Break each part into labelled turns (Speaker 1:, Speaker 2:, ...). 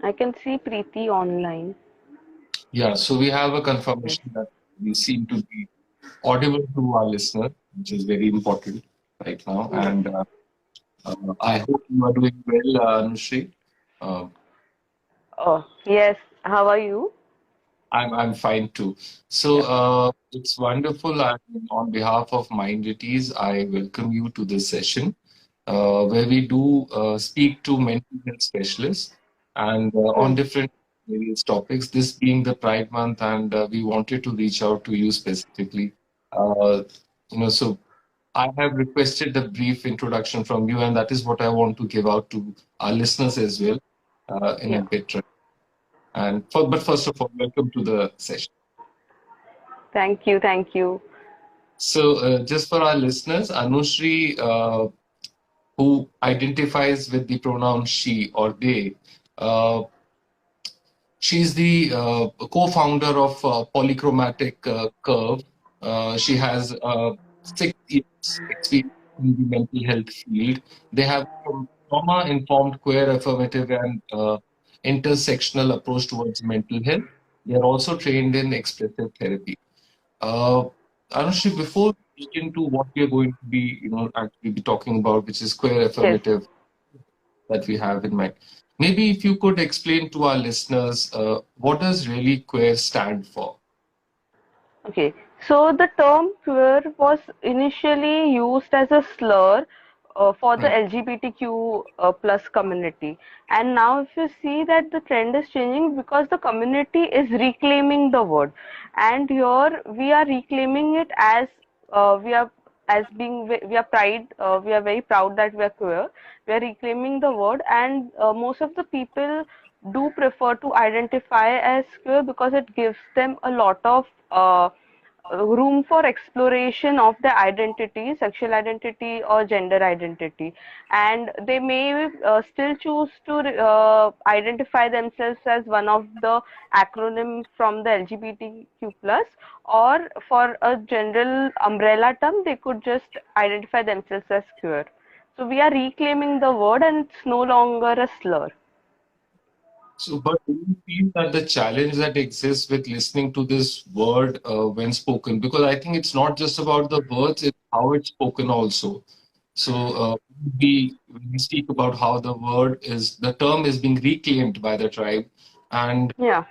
Speaker 1: I can see Preeti online.
Speaker 2: Yeah, so we have a
Speaker 1: Yes.
Speaker 2: confirmation that we seem to be audible to our listener, which is very important right now.
Speaker 1: Yes.
Speaker 2: And I hope you are doing well, Anushri. Uh,
Speaker 1: Oh, yes. How are you?
Speaker 2: I'm fine too. So
Speaker 1: Yeah.
Speaker 2: it's wonderful. On behalf of Mind It Is, I welcome you to this session where we do speak to mental health specialists and on
Speaker 1: Hmm.
Speaker 2: different various topics. This being the Pride Month, and we wanted to reach out to you specifically. Uh, so I have requested a brief introduction from you, and that is what I want to give out to our listeners as well in a
Speaker 1: Yeah.
Speaker 2: bit. But first of all, welcome to the session.
Speaker 1: Thank you. Thank you.
Speaker 2: So, just for our listeners, Anushri, who identifies with the pronoun she or they, uh, she's the co-founder of Polychromatic Curve. She has 6 years experience in the mental health field. They have trauma-informed, queer, affirmative, and intersectional approach towards mental health. They are also trained in expressive therapy. Uh, Anushri, before we get into what we are going to be, actually be talking about, which is queer
Speaker 1: Yes.
Speaker 2: affirmative that we have in mind, maybe if you could explain to our listeners, what does really queer stand for?
Speaker 1: Okay, so the term queer was initially used as a slur for the
Speaker 2: Right,
Speaker 1: LGBTQ plus community, and now if you see that the trend is changing because the community is reclaiming the word, and here we are reclaiming it as we are as being we are pride we are very proud that we are queer. We are reclaiming the word, and most of the people do prefer to identify as queer because it gives them a lot of room for exploration of their identity, sexual identity or gender identity, and they may still choose to identify themselves as one of the acronym from the LGBTQ plus, or for a general umbrella term they could just identify themselves as queer. So we are reclaiming the word and it's no longer a slur.
Speaker 2: so, but do you feel that the challenge that exists with listening to this word when spoken, because I think it's not just about the words, it's how it's spoken also. So, when we speak about how the term is being reclaimed by the tribe, and
Speaker 1: Yeah.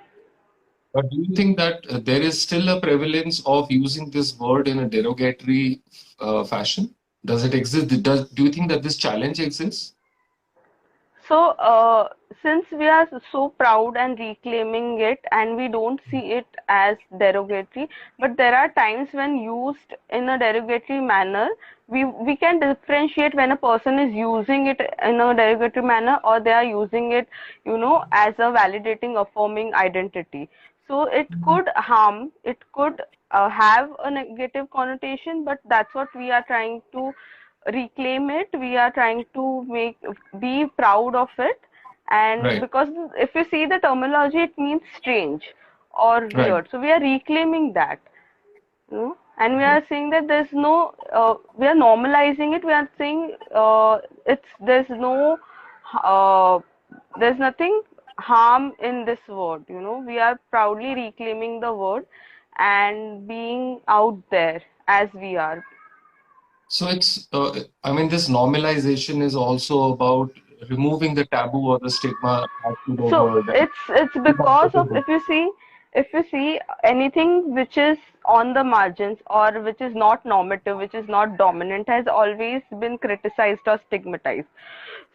Speaker 2: but do you think that there is still a prevalence of using this word in a derogatory fashion? Does it exist? Do you think that this challenge exists?
Speaker 1: So, since we are so proud and reclaiming it, and we don't see it as derogatory, but there are times when used in a derogatory manner, we can differentiate when a person is using it in a derogatory manner or they are using it, as a validating, affirming identity. So it could harm, it could have a negative connotation, but that's what we are trying to reclaim it. We are trying to make be proud of it, and
Speaker 2: Right,
Speaker 1: because if you see the terminology it means strange or
Speaker 2: right,
Speaker 1: weird, so we are reclaiming that, and we
Speaker 2: right.
Speaker 1: are saying that there's no we are normalizing it. We are saying it's uh, there's nothing harm in this word. We are proudly reclaiming the word and being out there as we are.
Speaker 2: So I mean, this normalization is also about removing the taboo or the stigma attached to the
Speaker 1: So
Speaker 2: word.
Speaker 1: it's because of, if you see anything which is on the margins or which is not normative, which is not dominant, has always been criticized or stigmatized.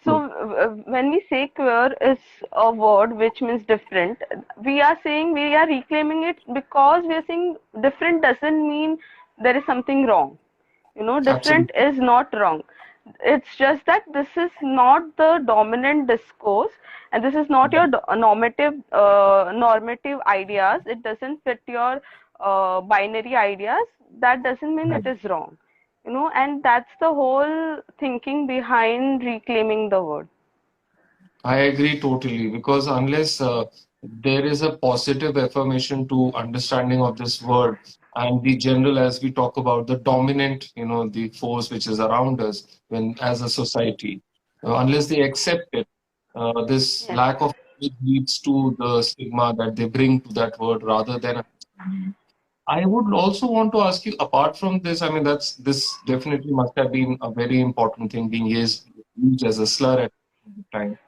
Speaker 1: So
Speaker 2: True.
Speaker 1: when we say queer is a word which means different, we are saying we are reclaiming it because we are saying different doesn't mean there is something wrong. Different
Speaker 2: Absolutely.
Speaker 1: is not wrong. It's just that this is not the dominant discourse, and this is not your
Speaker 2: Right.
Speaker 1: normative ideas. It doesn't fit your binary ideas. That doesn't mean
Speaker 2: Right.
Speaker 1: it is wrong. And that's the whole thinking behind reclaiming the word.
Speaker 2: I agree totally because unless there is a positive affirmation to understanding of this word and the general, as we talk about the dominant, the force which is around us when as a society, unless they accept it, this
Speaker 1: Yes.
Speaker 2: lack of it leads to the stigma that they bring to that word rather than understanding it. I would also want to ask you, apart from this, I mean, this definitely must have been a very important thing being used as a slur at the time.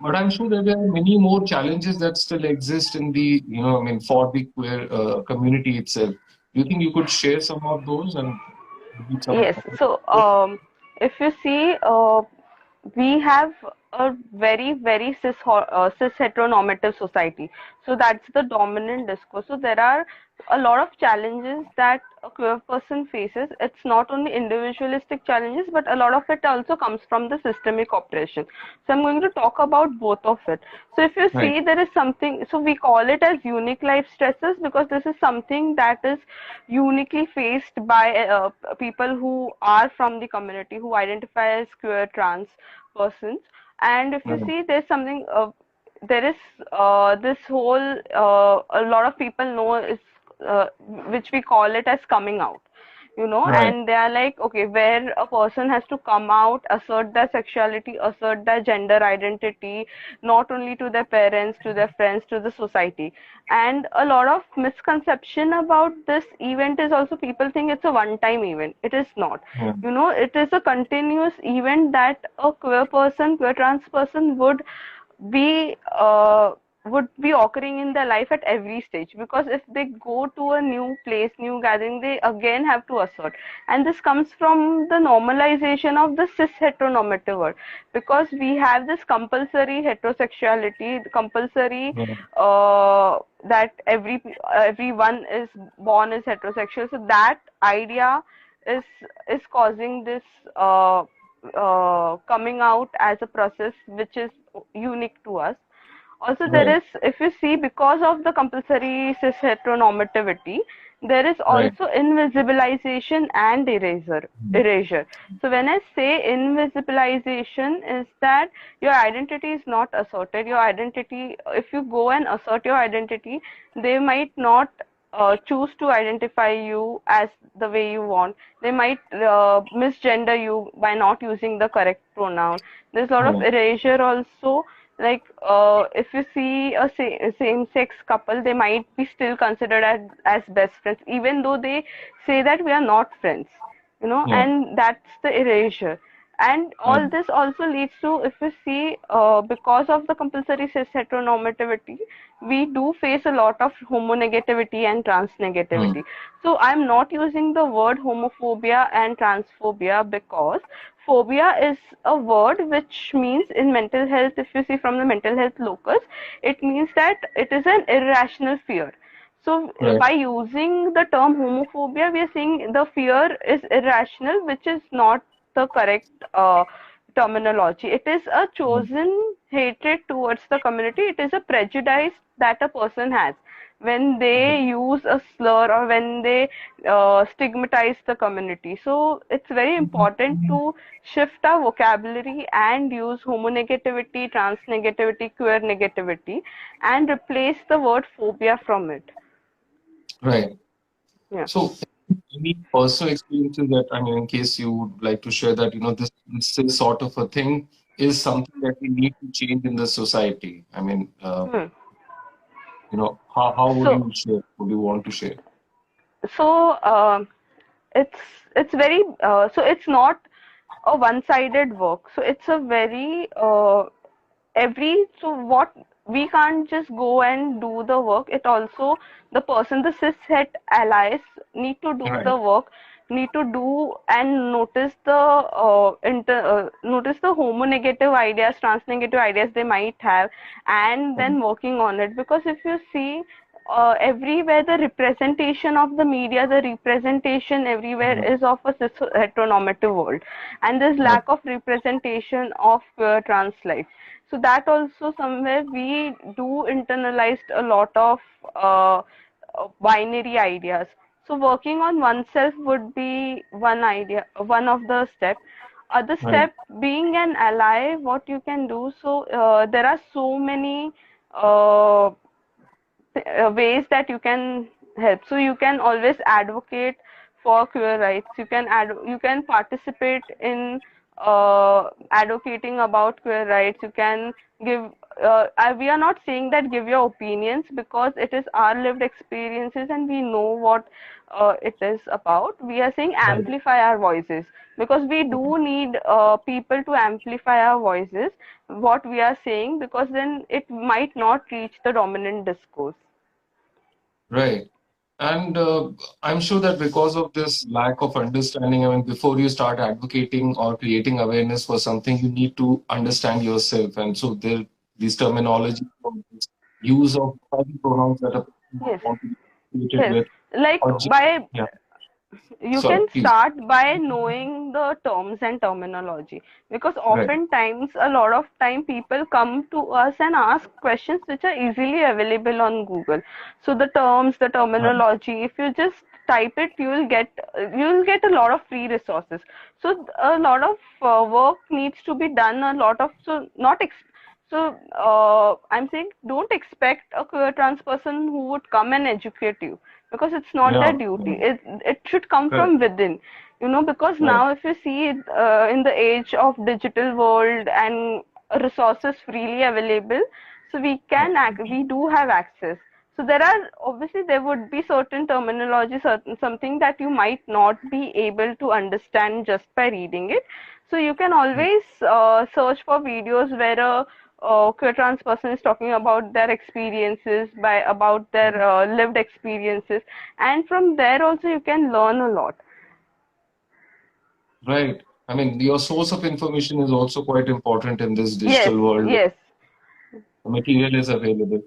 Speaker 2: But I'm sure that there are many more challenges that still exist in the, I mean, for the queer community itself. Do you think you could share some of those and maybe some?
Speaker 1: Yes. So, if you see, we have a very cis heteronormative society. So that's the dominant discourse. So there are a lot of challenges that a queer person faces. It's not only individualistic challenges, but a lot of it also comes from the systemic oppression. So I'm going to talk about both of it. So if you
Speaker 2: Right.
Speaker 1: see, there is something, so we call it as unique life stresses because this is something that is uniquely faced by people who are from the community, who identify as queer, trans persons. And if you
Speaker 2: Right.
Speaker 1: see, there's something, there is this whole, a lot of people know is, which we call it as coming out,
Speaker 2: Right.
Speaker 1: and they are like, okay, where a person has to come out, assert their sexuality, assert their gender identity, not only to their parents, to their friends, to the society. And a lot of misconception about this event is also people think it's a one time event. It is not.
Speaker 2: Yeah.
Speaker 1: It is a continuous event that a queer person, queer trans person be uh, would be occurring in their life at every stage, because if they go to a new place, new gathering, they again have to assert. And this comes from the normalization of the cis heteronormative world, because we have this compulsory heterosexuality, compulsory
Speaker 2: Yeah.
Speaker 1: that everyone is born is heterosexual. So that idea is is causing this coming out as a process which is unique to us. Also, there
Speaker 2: Right.
Speaker 1: is, if you see, because of the compulsory cis heteronormativity, there is
Speaker 2: Right.
Speaker 1: also invisibilization and erasure. So when I say invisibilization, is that your identity is not asserted. Your identity, if you go and assert your identity, they might not choose to identify you as the way you want. They might misgender you by not using the correct pronoun. There's a lot of
Speaker 2: Right.
Speaker 1: erasure also, like if you see a same sex couple, they might be still considered as best friends, even though they say that we are not friends,
Speaker 2: Yeah.
Speaker 1: and that's the erasure. And
Speaker 2: Right.
Speaker 1: all this also leads to, if you see, because of the compulsory cis heteronormativity, we do face a lot of homonegativity and trans
Speaker 2: Mm.
Speaker 1: negativity. So I'm not using the word homophobia and transphobia because phobia is a word which means in mental health, if you see from the mental health locus, it means that it is an irrational fear. So
Speaker 2: Right.
Speaker 1: by using the term homophobia, we are saying the fear is irrational, which is not the correct terminology. It is a
Speaker 2: Mm.
Speaker 1: chosen hatred towards the community. It is a prejudice that a person has when they use a slur or when they stigmatize the community. So it's very important to shift our vocabulary and use homonegativity, trans negativity, queer negativity, and replace the word phobia from it.
Speaker 2: Right.
Speaker 1: Yeah.
Speaker 2: So, any personal experiences that, I mean, in case you would like to share that, this is sort of a thing is something that we need to change in the society. I mean,
Speaker 1: Hmm.
Speaker 2: how would
Speaker 1: So,
Speaker 2: you share? Would you want to share?
Speaker 1: so it's very so it's not a one-sided work. So it's a very so what, we can't just go and do the work. It also, the person, the cishet allies need to do
Speaker 2: Right.
Speaker 1: the work, need to do and notice the notice the homonegative ideas, trans negative ideas they might have, and then working on it. Because if you see, everywhere the representation of the media, the representation everywhere
Speaker 2: Mm.
Speaker 1: is of a cis heteronormative world, and there's
Speaker 2: Right.
Speaker 1: lack of representation of trans life. So that also somewhere we do internalized a lot of binary ideas. So working on oneself would be one idea, one of the step. Other
Speaker 2: Right.
Speaker 1: step, being an ally, what you can do. So there are so many uh, ways that you can help. So you can always advocate for queer rights. You can participate in advocating about queer rights. You can give, we are not saying that give your opinions, because it is our lived experiences and we know what it is about. We are saying
Speaker 2: Right.
Speaker 1: amplify our voices, because we do need people to amplify our voices, what we are saying, because then it might not reach the dominant discourse.
Speaker 2: Right. And I'm sure that because of this lack of understanding, I mean, before you start advocating or creating awareness for something, you need to understand yourself. And so there, these terminology, or this use of other pronouns that a person
Speaker 1: Yes,
Speaker 2: want to be associated
Speaker 1: yes.
Speaker 2: with,
Speaker 1: Like,
Speaker 2: or just,
Speaker 1: by
Speaker 2: yeah,
Speaker 1: you
Speaker 2: sorry,
Speaker 1: can
Speaker 2: please.
Speaker 1: start by knowing the terms and terminology, because
Speaker 2: Right.
Speaker 1: oftentimes a lot of time people come to us and ask questions which are easily available on Google. So the terms, the
Speaker 2: Right.
Speaker 1: terminology, if you just type it, you will get a lot of free resources. So a lot of work needs to be done, a lot of, so not so I'm saying, don't expect a queer trans person who would come and educate you, because it's not their
Speaker 2: Yeah.
Speaker 1: duty.
Speaker 2: Yeah.
Speaker 1: It should come
Speaker 2: Correct.
Speaker 1: from within, because
Speaker 2: Right.
Speaker 1: now if you see it, in the age of digital world and resources freely available, so we do have access. So there would be certain terminology, certain something that you might not be able to understand just by reading it. So you can always search for videos where a queer trans person is talking about their experiences, by about their lived experiences, and from there also you can learn a lot.
Speaker 2: Right. I mean, your source of information is also quite important in this
Speaker 1: Yes,
Speaker 2: digital world.
Speaker 1: yes.
Speaker 2: The material is available.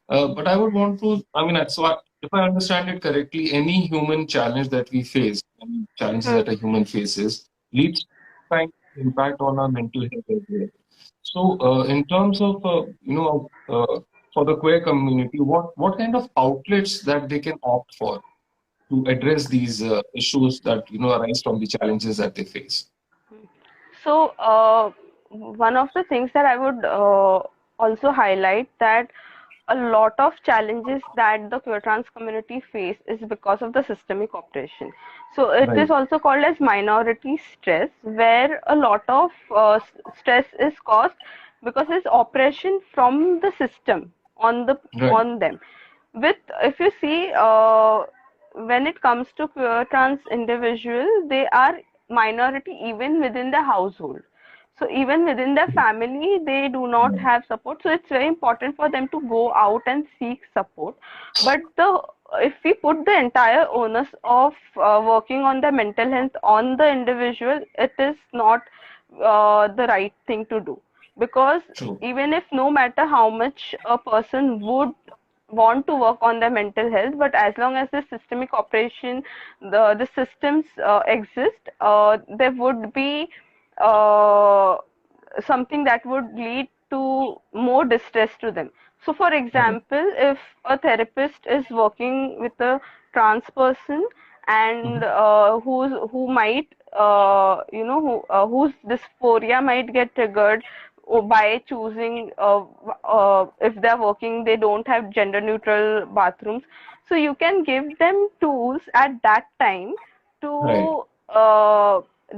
Speaker 2: But I would want to, I mean, if I understand it correctly, any human challenge that we face, any challenges
Speaker 1: Hmm.
Speaker 2: that a human faces, leads to kind of impact on our mental health as well. So, in terms of, for the queer community, what kind of outlets that they can opt for to address these issues that, arise from the challenges that they face?
Speaker 1: So, one of the things that I would also highlight, that a lot of challenges that the queer trans community face is because of the systemic oppression. So it
Speaker 2: Right,
Speaker 1: is also called as minority stress, where a lot of stress is caused because it's oppression from the system
Speaker 2: right,
Speaker 1: on them. With, if you see, when it comes to queer trans individual, they are minority even within the household. So even within their family, they do not
Speaker 2: right,
Speaker 1: have support. So it's very important for them to go out and seek support. But the if we put the entire onus of working on their mental health on the individual, it is not the right thing to do. Because
Speaker 2: true,
Speaker 1: even if, no matter how much a person would want to work on their mental health, but as long as the systemic operation, the systems exist, there would be uh, something that would lead to more distress to them. So, for
Speaker 2: right,
Speaker 1: example, if a therapist is working with a trans person, and
Speaker 2: mhm,
Speaker 1: who might, whose dysphoria might get triggered by choosing, if they're working, they don't have gender neutral bathrooms. So you can give them tools at that time
Speaker 2: right,
Speaker 1: to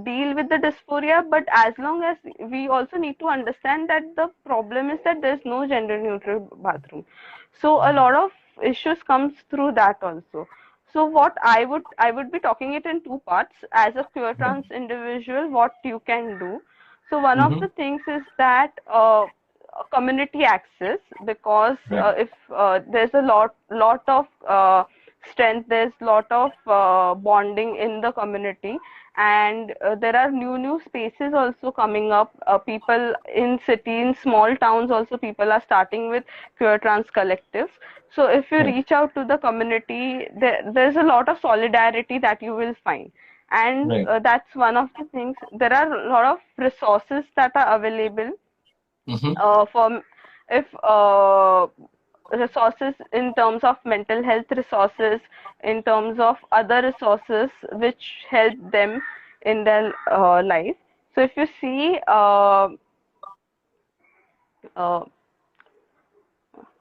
Speaker 1: deal with the dysphoria. But as long as, we also need to understand that the problem is that there's no gender neutral bathroom. So a lot of issues comes through that also. So what I would be talking it in two parts. As a queer
Speaker 2: right,
Speaker 1: trans individual, what you can do. So one of
Speaker 2: mhm,
Speaker 1: the things is that community access, because
Speaker 2: right,
Speaker 1: if there's a lot of strength, there's lot of bonding in the community, and there are new spaces also coming up. People in city, in small towns also, people are starting with queer trans collectives. So if you
Speaker 2: right,
Speaker 1: reach out to the community, there's a lot of solidarity that you will find. And
Speaker 2: right,
Speaker 1: that's one of the things. There are a lot of resources that are available
Speaker 2: mhm,
Speaker 1: for, if resources in terms of mental health resources, in terms of other resources which help them in their life. So if you see, uh,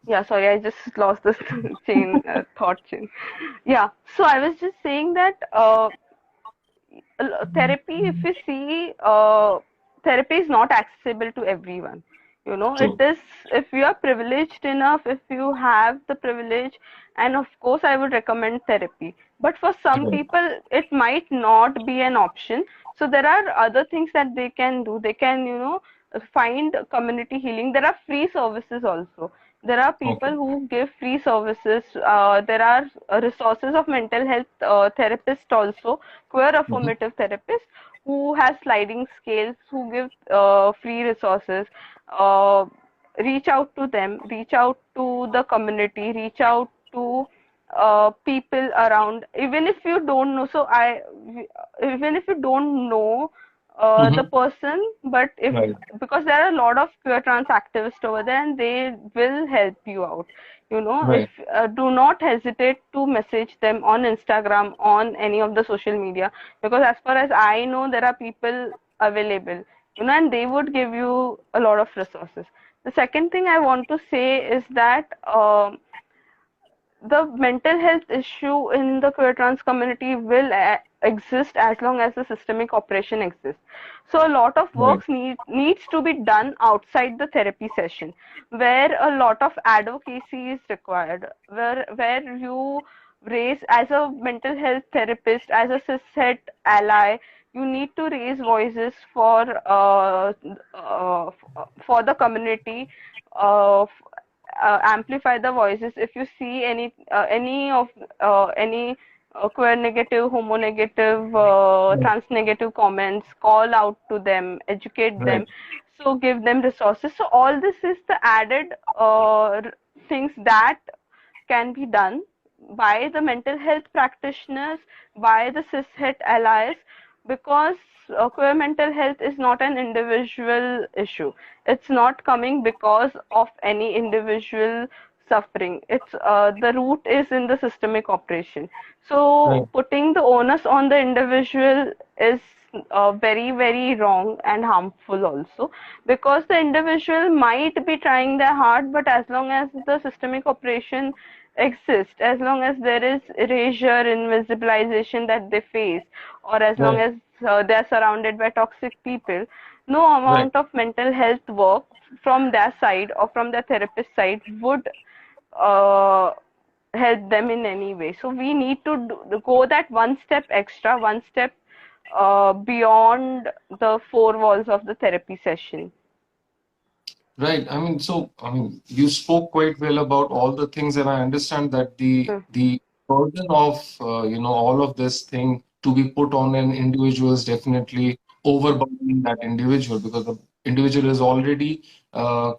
Speaker 1: yeah, sorry, I just lost this thought chain. Yeah, so I was just saying that therapy, if you see, therapy is not accessible to everyone. It
Speaker 2: True.
Speaker 1: is, if you are privileged enough, if you have the privilege, and of course, I would recommend therapy. But for some
Speaker 2: Right.
Speaker 1: people, it might not be an option. So there are other things that they can do. They can, find community healing. There are free services also. There are people
Speaker 2: Okay.
Speaker 1: who give free services. There are resources of mental health therapists also, queer
Speaker 2: Hmm.
Speaker 1: affirmative therapists who has sliding scales, who give free resources. Uh, Reach out to them, reach out to the community, reach out to people around. Even if you don't know, even if you don't know the
Speaker 2: Hmm.
Speaker 1: person, but if,
Speaker 2: Right.
Speaker 1: because there are a lot of queer trans activists over there and they will help you out. If
Speaker 2: Right.
Speaker 1: do not hesitate to message them on Instagram, on any of the social media, because as far as I know, there are people available, and they would give you a lot of resources. The second thing I want to say is that the mental health issue in the queer trans community will exist as long as the systemic operation exists. So a lot of
Speaker 2: Right.
Speaker 1: work needs to be done outside the therapy session, where a lot of advocacy is required, where you raise, as a mental health therapist, as a cishet ally, you need to raise voices for the community, uh, amplify the voices. If you see any queer negative, homo negative,
Speaker 2: Right.
Speaker 1: trans negative comments, call out to them, educate them,
Speaker 2: Right.
Speaker 1: so give them resources. So all this is the added things that can be done by the mental health practitioners, by the cishet allies, because queer mental health is not an individual issue. It's not coming because of any individual suffering. It's the root is in the systemic operation.
Speaker 2: Right.
Speaker 1: So putting the onus on the individual is very, very wrong and harmful also, because the individual might be trying their hard, but as long as the systemic operation exists, as long as there is erasure, invisibilization that they face, or as long
Speaker 2: Right.
Speaker 1: as they are surrounded by toxic people, no
Speaker 2: Right.
Speaker 1: amount of mental health work from their side or from the therapist side would uh, help them in any way. So we need to go that one step extra, one step beyond the four walls of the therapy session.
Speaker 2: Right. You spoke quite well about all the things, and I understand that
Speaker 1: Hmm.
Speaker 2: the burden of all of this thing to be put on an individual is definitely overburdening that individual, because the individual is already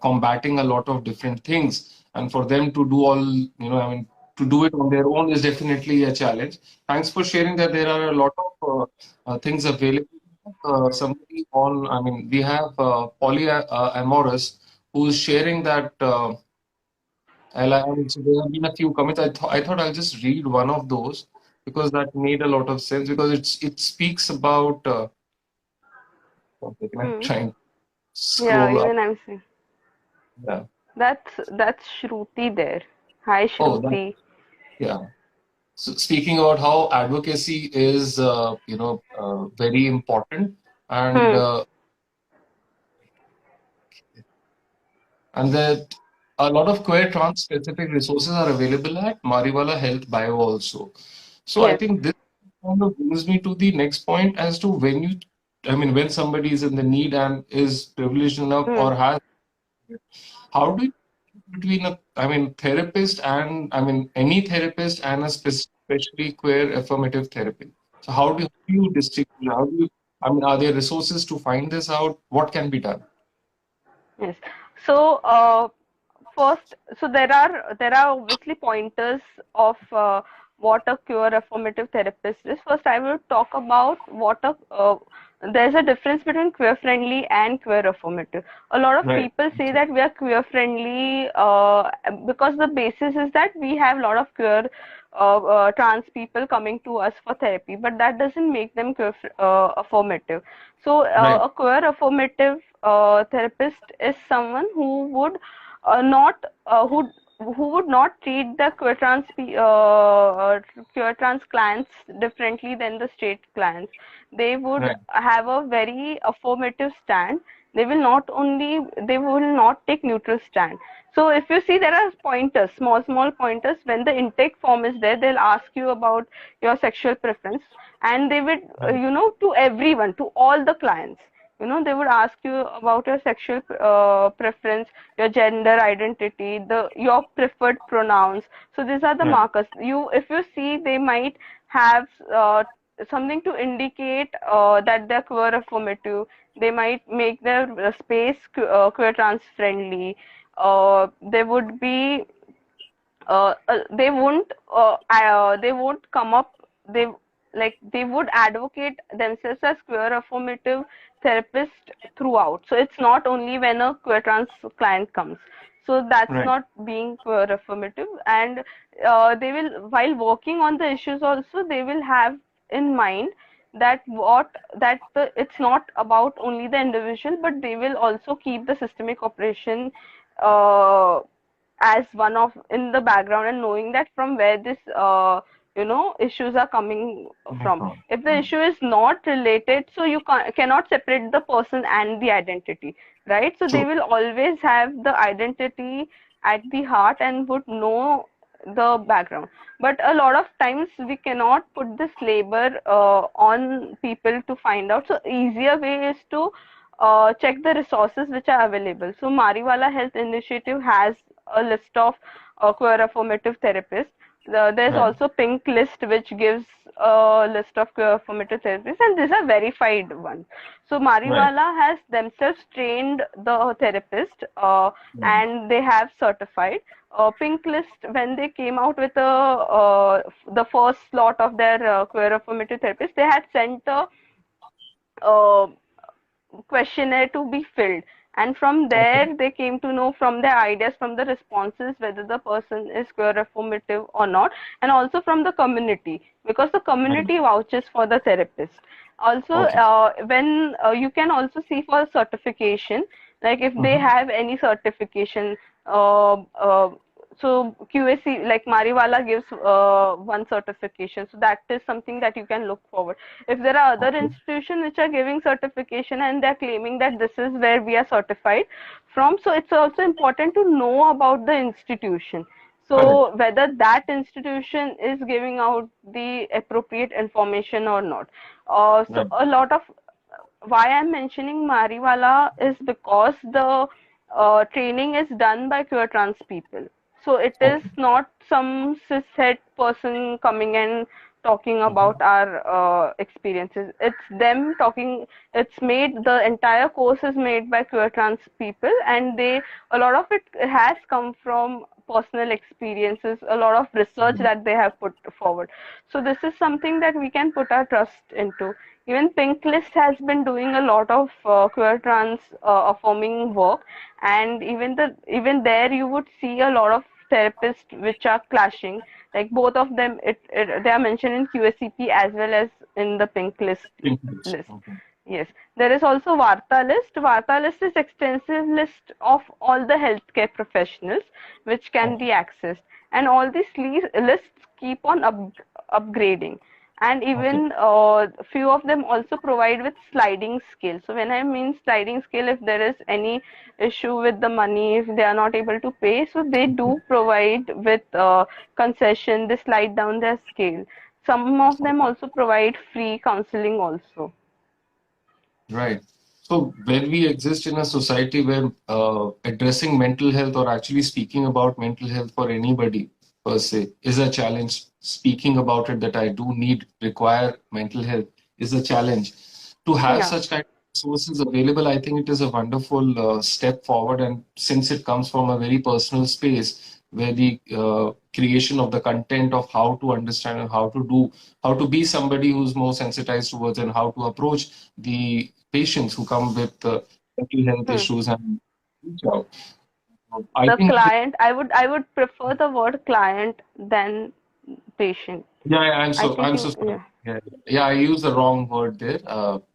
Speaker 2: combating a lot of different things, and for them to do to do it on their own is definitely a challenge. Thanks for sharing that there are a lot of things available. Somebody on, we have Polyamorous who's sharing that. So there have been a few comments. I thought I'll just read one of those because that made a lot of sense, because it speaks about. Okay, can I
Speaker 1: Hmm.
Speaker 2: try and
Speaker 1: Yeah,
Speaker 2: scroll up?
Speaker 1: even I'm saying
Speaker 2: Yeah.
Speaker 1: that's Shruti there. Hi,
Speaker 2: Oh, that,
Speaker 1: Shruti.
Speaker 2: yeah. So speaking about how advocacy is, very important, and
Speaker 1: Hmm.
Speaker 2: uh, and that a lot of queer trans specific resources are available at Mariwala Health Bio also. So I
Speaker 1: Yes.
Speaker 2: think this kind of brings me to the next point as to when somebody is in the need and is privileged enough
Speaker 1: Hmm.
Speaker 2: or has, how do you between therapist and, any therapist and a especially queer affirmative therapy. So how do you distinguish? Are there resources to find this out? What can be done?
Speaker 1: Yes. So, first, so there are obviously pointers of what a queer affirmative therapist is. First, I will talk about there's a difference between queer friendly and queer affirmative. A lot of
Speaker 2: Right.
Speaker 1: people say that we are queer friendly because the basis is that we have a lot of queer trans people coming to us for therapy, but that doesn't make them queer affirmative. So,
Speaker 2: Right.
Speaker 1: a queer affirmative therapist is someone who would not who who would not treat the queer trans clients differently than the straight clients. They would
Speaker 2: Right.
Speaker 1: have a very affirmative stand. They will not take neutral stand. So if you see, there are pointers, small pointers. When the intake form is there, they'll ask you about your sexual preference, and they would,
Speaker 2: Right.
Speaker 1: to everyone, to all the clients, they would ask you about your sexual preference, your gender identity, the your preferred pronouns. So these are the
Speaker 2: Right.
Speaker 1: markers. If you see, they might have something to indicate that they're queer affirmative. They might make their space queer trans friendly. There would be they won't come up, they they would advocate themselves as queer affirmative therapist throughout. So it's not only when a queer trans client comes. So that's
Speaker 2: Right.
Speaker 1: not being queer affirmative. And they will, while working on the issues also, they will have in mind it's not about only the individual, but they will also keep the systemic operation uh, as one of in the background, and knowing that from where this issues are coming
Speaker 2: Coming
Speaker 1: from.
Speaker 2: from.
Speaker 1: If the issue is not related, so you cannot separate the person and the identity, right? So they
Speaker 2: True.
Speaker 1: will always have the identity at the heart and would know the background. But a lot of times we cannot put this labor on people to find out. So easier way is to check the resources which are available. So Mariwala Health Initiative has a list of queer affirmative therapists. There's
Speaker 2: Right.
Speaker 1: also Pink List, which gives a list of queer affirmative therapists, and these are verified ones. So
Speaker 2: Right.
Speaker 1: Mariwala has themselves trained the therapist,
Speaker 2: Right.
Speaker 1: and they have certified. Pink List, when they came out with the first slot of their queer affirmative therapists, they had sent a uh, questionnaire to be filled, and from
Speaker 2: Okay.
Speaker 1: there they came to know from their ideas, from the responses, whether the person is queer affirmative or not, and also from the community, because the
Speaker 2: Right.
Speaker 1: community vouches for the therapist. Also,
Speaker 2: Okay.
Speaker 1: when you can also see for certification, like if they
Speaker 2: Mm-hmm.
Speaker 1: have any certification, uh, uh, so QAC, like Mariwala gives one certification, so that is something that you can look forward. If there are other
Speaker 2: Okay.
Speaker 1: institutions which are giving certification and they're claiming that this is where we are certified from, so it's also important to know about the institution.
Speaker 2: Correct.
Speaker 1: So whether that institution is giving out the appropriate information or not. So
Speaker 2: Right.
Speaker 1: a lot of why I'm mentioning Mariwala is because the training is done by queer trans people. So it is
Speaker 2: Okay.
Speaker 1: not some cishet person coming and talking
Speaker 2: Mm-hmm.
Speaker 1: about our experiences. It's them talking. It's made, the entire course is made by queer trans people, and a lot of it has come from personal experiences, a lot of research
Speaker 2: Mm-hmm.
Speaker 1: that they have put forward. So this is something that we can put our trust into. Even Pink List has been doing a lot of queer trans affirming work, and even there you would see a lot of therapists which are clashing. Like both of them, they are mentioned in QACP as well as in the Pink List
Speaker 2: Interest.
Speaker 1: list.
Speaker 2: Okay.
Speaker 1: Yes, there is also Varta list. Varta list is extensive list of all the healthcare professionals which can be
Speaker 2: Okay.
Speaker 1: accessed, and all these lists keep on upgrading. And
Speaker 2: Okay.
Speaker 1: even few of them also provide with sliding scale. So when I mean sliding scale, if there is any issue with the money, if they are not able to pay, so they do provide with concession. They slide down their scale. Some of them
Speaker 2: Okay.
Speaker 1: also provide free counseling also.
Speaker 2: Right. So when we exist in a society where addressing mental health or actually speaking about mental health for anybody per se is a challenge, speaking about it that I do need, require mental health is a challenge. To have
Speaker 1: Yeah.
Speaker 2: such kind of resources available, I think it is a wonderful step forward. And since it comes from a very personal space where the creation of the content of how to understand and how to do, how to be somebody who's more sensitized towards and how to approach the patients who come with mental health
Speaker 1: Hmm.
Speaker 2: issues and reach out. I
Speaker 1: The
Speaker 2: think,
Speaker 1: client, I would prefer the word client than patient.
Speaker 2: yeah,
Speaker 1: I think
Speaker 2: I'm
Speaker 1: you,
Speaker 2: so sorry.
Speaker 1: yeah.
Speaker 2: Yeah, yeah, I used the wrong word there.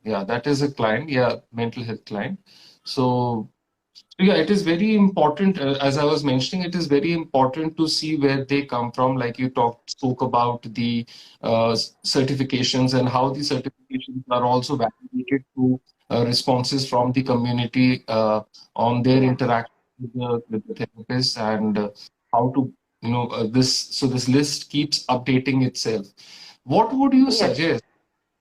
Speaker 2: Yeah, that is a client. Yeah, mental health client. So So yeah, it is very important. As I was mentioning, it is very important to see where they come from. Like you spoke about the certifications and how the certifications are also validated through responses from the community on their
Speaker 1: Yeah.
Speaker 2: interaction with the therapist, and how to, this. So this list keeps updating itself. What would you
Speaker 1: Yes.
Speaker 2: suggest?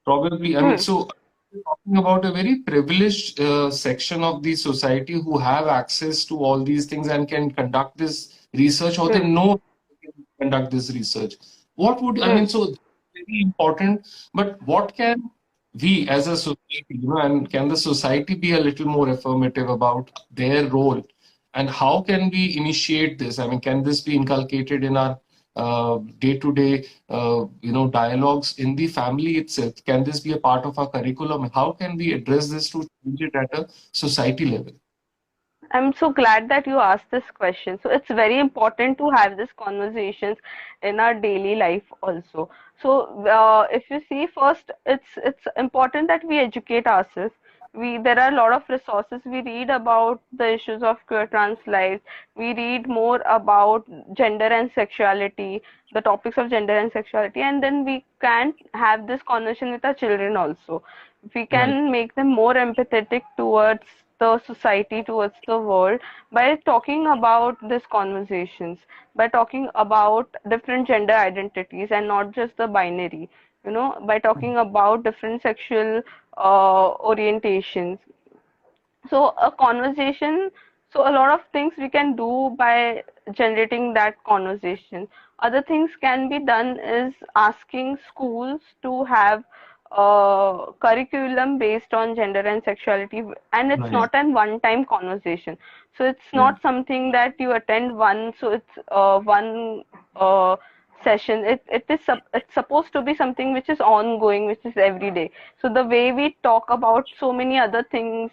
Speaker 2: Probably, I mean,
Speaker 1: Hmm.
Speaker 2: so we're talking about a very privileged section of the society who have access to all these things and can conduct this research, or they
Speaker 1: Hmm.
Speaker 2: know they can conduct this research. What would, I
Speaker 1: Hmm.
Speaker 2: mean, so very important, but what can we as a society, and can the society be a little more affirmative about their role? And how can we initiate this? I mean, can this be inculcated in our day-to-day dialogues in the family itself? Can this be a part of our curriculum? How can we address this to change it at a society level?
Speaker 1: I'm so glad that you asked this question. So it's very important to have these conversations in our daily life also. So if you see first, it's important that we educate ourselves. There are a lot of resources. We read about the issues of queer trans lives. We read more about gender and sexuality, the topics of gender and sexuality, and then we can have this conversation with our children also. We
Speaker 2: Right.
Speaker 1: can make them more empathetic towards the society, towards the world, by talking about these conversations, by talking about different gender identities and not just the binary, by talking about different sexual orientations. So a conversation, so a lot of things we can do by generating that conversation. Other things can be done is asking schools to have curriculum based on gender and sexuality, and it's
Speaker 2: Right.
Speaker 1: not an one-time conversation. So it's
Speaker 2: Right.
Speaker 1: not something that you attend once, so it's one session. It's supposed to be something which is ongoing, which is every day. So the way we talk about so many other things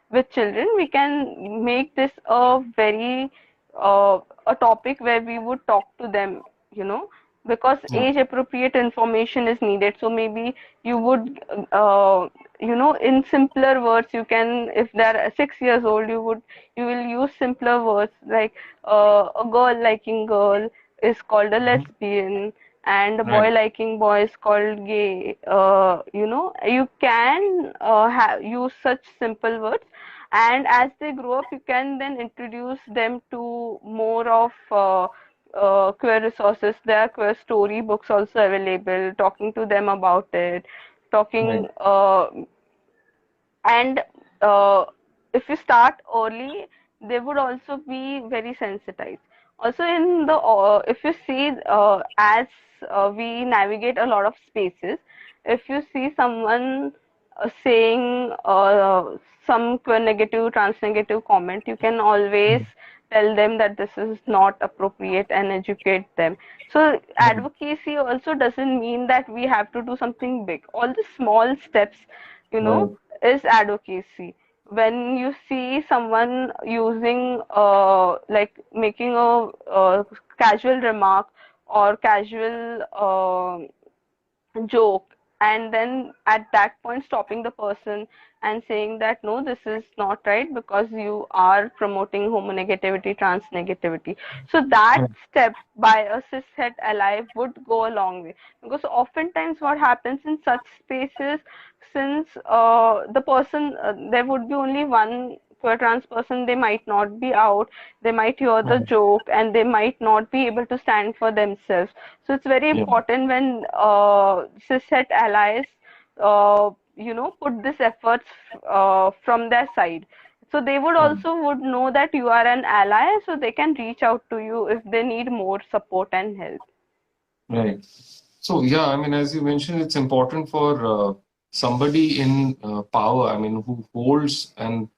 Speaker 1: with children, we can make this a very a topic where we would talk to them, you know, because
Speaker 2: Yeah.
Speaker 1: age appropriate information is needed. So maybe you would, uh, in simpler words, you can, if they're 6 years old, you will use simpler words like a girl liking girl is called a
Speaker 2: Mhm.
Speaker 1: lesbian, and a boy
Speaker 2: Right.
Speaker 1: liking boy is called gay. You can use such simple words, and as they grow up, you can then introduce them to more of queer resources. There are queer story books also available, talking to them about it, talking
Speaker 2: Right.
Speaker 1: and if you start early, they would also be very sensitized. Also, if you see as we navigate a lot of spaces, if you see someone saying some negative, trans negative comment, you can always
Speaker 2: Mm.
Speaker 1: tell them that this is not appropriate and educate them. So
Speaker 2: Right.
Speaker 1: advocacy also doesn't mean that we have to do something big. All the small steps, you know,
Speaker 2: Right.
Speaker 1: is advocacy. When you see someone using, like making a casual remark or casual joke, and then at that point stopping the person and saying that no, this is not right because you are promoting homonegativity, trans negativity. So that
Speaker 2: Right.
Speaker 1: step by a cishet ally would go a long way, because oftentimes what happens in such spaces, since the person there would be only one queer trans person, they might not be out, they might hear the
Speaker 2: Right.
Speaker 1: joke, and they might not be able to stand for themselves. So it's very
Speaker 2: Yeah.
Speaker 1: important when cishet allies, put this efforts from their side. So they would
Speaker 2: Right.
Speaker 1: also would know that you are an ally, so they can reach out to you if they need more support and help.
Speaker 2: Right. So, yeah, I mean, as you mentioned, it's important for somebody in power, I mean, who holds and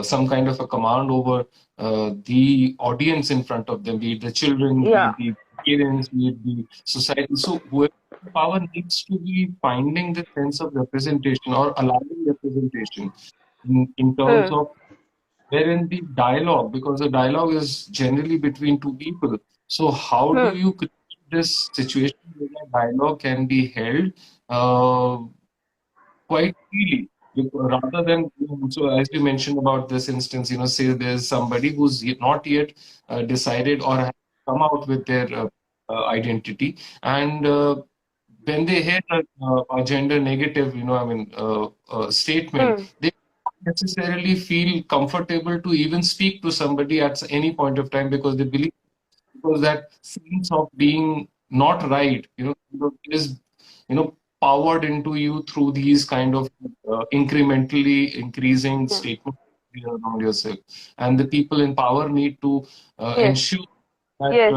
Speaker 2: some kind of a command over the audience in front of them, be it the children, be
Speaker 1: Yeah.
Speaker 2: it the parents, be it the society. So, whoever in power needs to be finding the sense of representation or allowing representation in terms
Speaker 1: Hmm.
Speaker 2: of wherein the dialogue, because the dialogue is generally between two people. So, how do
Speaker 1: Hmm.
Speaker 2: you create this situation where the dialogue can be held uh, quite freely? Rather than, so as you mentioned about this instance, say there's somebody who's not yet decided or has come out with their identity, and when they hear a gender negative, statement,
Speaker 1: Hmm.
Speaker 2: they don't necessarily feel comfortable to even speak to somebody at any point of time, because they believe, because that sense of being not right, is, powered into you through these kind of incrementally increasing
Speaker 1: Hmm.
Speaker 2: statements around yourself. And the people in power need to
Speaker 1: Yes.
Speaker 2: ensure that
Speaker 1: Yes.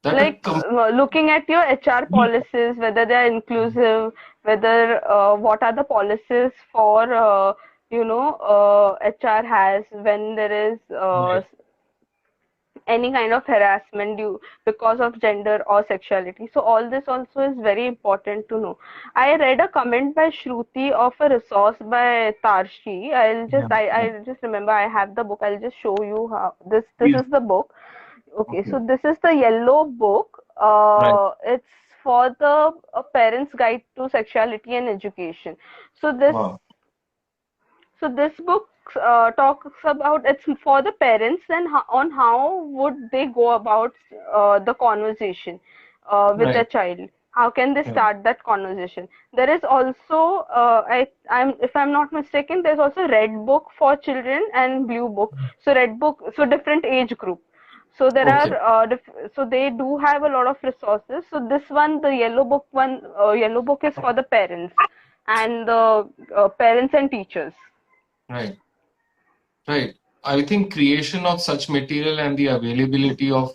Speaker 2: that a
Speaker 1: Like looking at your HR
Speaker 2: complete.
Speaker 1: policies, whether they are inclusive, whether what are the policies for HR has when there is
Speaker 2: Right.
Speaker 1: any kind of harassment due because of gender or sexuality. So all this also is very important to know. I read a comment by Shruti of a resource by Tarshi.
Speaker 2: Yeah.
Speaker 1: I just remember I have the book. I'll just show you how this
Speaker 2: Please.
Speaker 1: is the book. Okay,
Speaker 2: Okay.
Speaker 1: so this is the yellow book.
Speaker 2: Right.
Speaker 1: It's for the parents' guide to sexuality and education. So
Speaker 2: Wow.
Speaker 1: this book talks about, it's for the parents and on how would they go about the conversation with their
Speaker 2: Right.
Speaker 1: child. How can they
Speaker 2: Yeah.
Speaker 1: start that conversation? There is also, if I'm not mistaken, there's also red book for children and blue book. So red book, so different age group. So there
Speaker 2: Okay.
Speaker 1: are, so they do have a lot of resources. So this one, the yellow book is for the parents and the parents and teachers.
Speaker 2: Right. Right. I think creation of such material and the availability of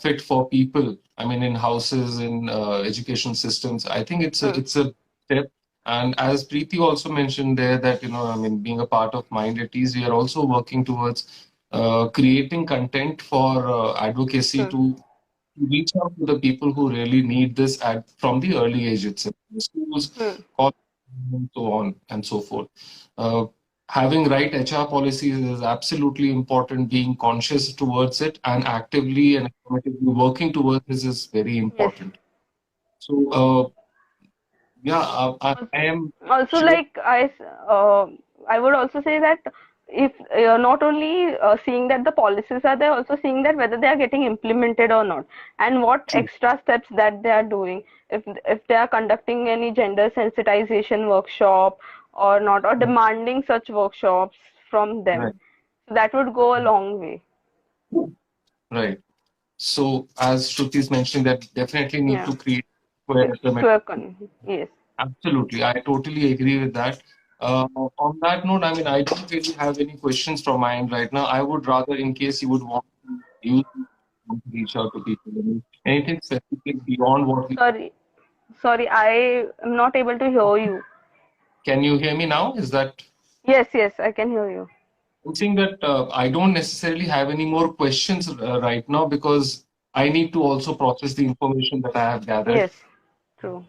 Speaker 2: it for people, I mean, in houses, in education systems, I think
Speaker 1: Hmm.
Speaker 2: it's a step. And as Preeti also mentioned there, that, I mean, being a part of Mind at Ease, we are also working towards creating content for advocacy
Speaker 1: Hmm.
Speaker 2: to reach out to the people who really need this from the early age itself, the schools,
Speaker 1: Hmm.
Speaker 2: colleges, and so on and so forth. Uh, Having right HR policies is absolutely important. Being conscious towards it and actively and affirmatively working towards this is very
Speaker 1: Yes.
Speaker 2: important. So, yeah, I am
Speaker 1: Also,
Speaker 2: sure.
Speaker 1: like I would also say that if not only seeing that the policies are there, also seeing that whether they are getting implemented or not, and what
Speaker 2: True.
Speaker 1: extra steps that they are doing. If they are conducting any gender sensitization workshop or not, or demanding such workshops from
Speaker 2: Right.
Speaker 1: them, so that would go a long way.
Speaker 2: Right. So, as Shruti is mentioning, that definitely need
Speaker 1: Yeah.
Speaker 2: to create where the
Speaker 1: Yes.
Speaker 2: absolutely. I totally agree with that. On that note, I mean, I don't really have any questions from my end right now. I would rather, in case you would want to use to reach out to people, I mean, anything specific beyond what we
Speaker 1: Sorry. Sorry, I am not able to hear you.
Speaker 2: can you hear me now? Is that
Speaker 1: Yes, yes, I can hear you.
Speaker 2: I'm saying that I don't necessarily have any more questions right now, because I need to also process the information that I have gathered.
Speaker 1: Yes, true.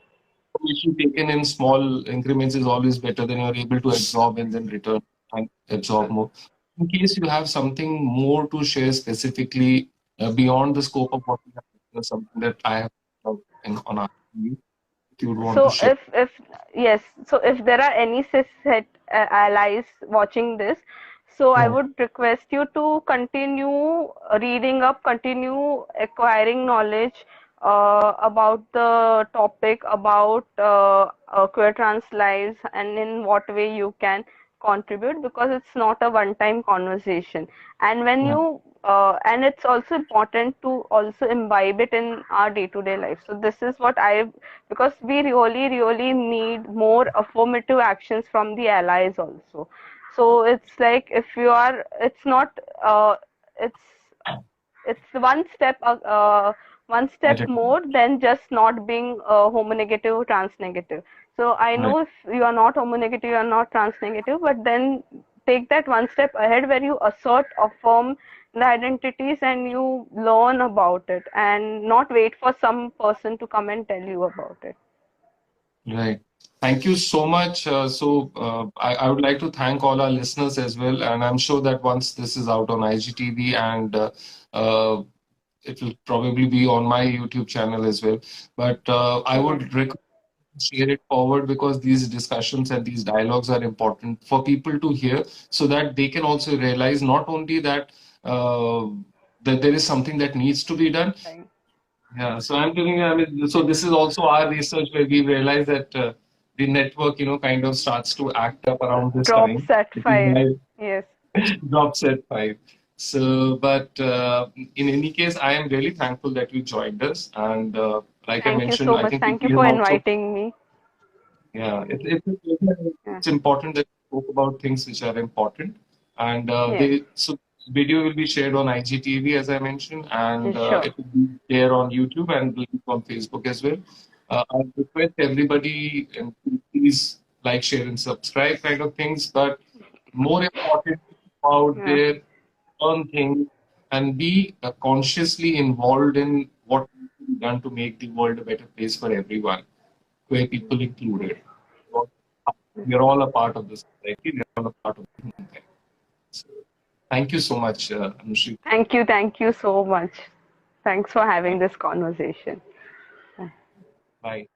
Speaker 2: Information taken in small increments is always better than you're able to absorb and then return and absorb more. In case you have something more to share specifically beyond the scope of what we have, something that I have on our view, if you would want to
Speaker 1: So
Speaker 2: share.
Speaker 1: yes, so if there are any cishet allies watching this, so I
Speaker 2: Yeah.
Speaker 1: would request you to continue reading up, continue acquiring knowledge about the topic, about queer trans lives, and in what way you can contribute, because it's not a one-time conversation. And when
Speaker 2: Yeah.
Speaker 1: you and it's also important to also imbibe it in our day-to-day life. So this is what I, because we really need more affirmative actions from the allies also. So it's like, if you are, it's not it's one step
Speaker 2: Right.
Speaker 1: more than just not being homo negative or trans negative. So I
Speaker 2: Right.
Speaker 1: know if you are not homo negative, you are not trans negative, but then take that one step ahead where you assert, affirm the identities and you learn about it, and not wait for some person to come and tell you about it.
Speaker 2: Right. Thank you so much. I would like to thank all our listeners as well. And I'm sure that once this is out on IGTV, and uh, it will probably be on my YouTube channel as well. But I
Speaker 1: Yes.
Speaker 2: would recommend share it forward, because these discussions and these dialogues are important for people to hear, so that they can also realize not only that uh, that there is something that needs to be done.
Speaker 1: Right.
Speaker 2: Yeah, so I'm giving, I mean, so this is also our research where we realize that the network, kind of starts to act up around this
Speaker 1: Drops
Speaker 2: time,
Speaker 1: at
Speaker 2: which is
Speaker 1: 5.
Speaker 2: why
Speaker 1: Yes.
Speaker 2: it drops at 5. So, but in any case, I am really thankful that you joined us. And like I
Speaker 1: Thank you
Speaker 2: mentioned,
Speaker 1: so
Speaker 2: I
Speaker 1: much.
Speaker 2: think
Speaker 1: Thank you
Speaker 2: we have
Speaker 1: for
Speaker 2: also,
Speaker 1: inviting me.
Speaker 2: yeah,
Speaker 1: Yeah.
Speaker 2: it's important that we talk about things which are important. And
Speaker 1: Yes.
Speaker 2: so video will be shared on IGTV, as I mentioned, and
Speaker 1: Sure.
Speaker 2: it will be there on YouTube and will be on Facebook as well. I request everybody to please like, share, and subscribe kind of things. But more important, out
Speaker 1: Yeah.
Speaker 2: there, learn things, and be consciously involved in what can be done to make the world a better place for everyone, where people included. We are all a part of the society. We are all a part of the humankind. So, thank you so much, Anushri.
Speaker 1: Thank you. Thank you so much. Thanks for having this conversation.
Speaker 2: Bye.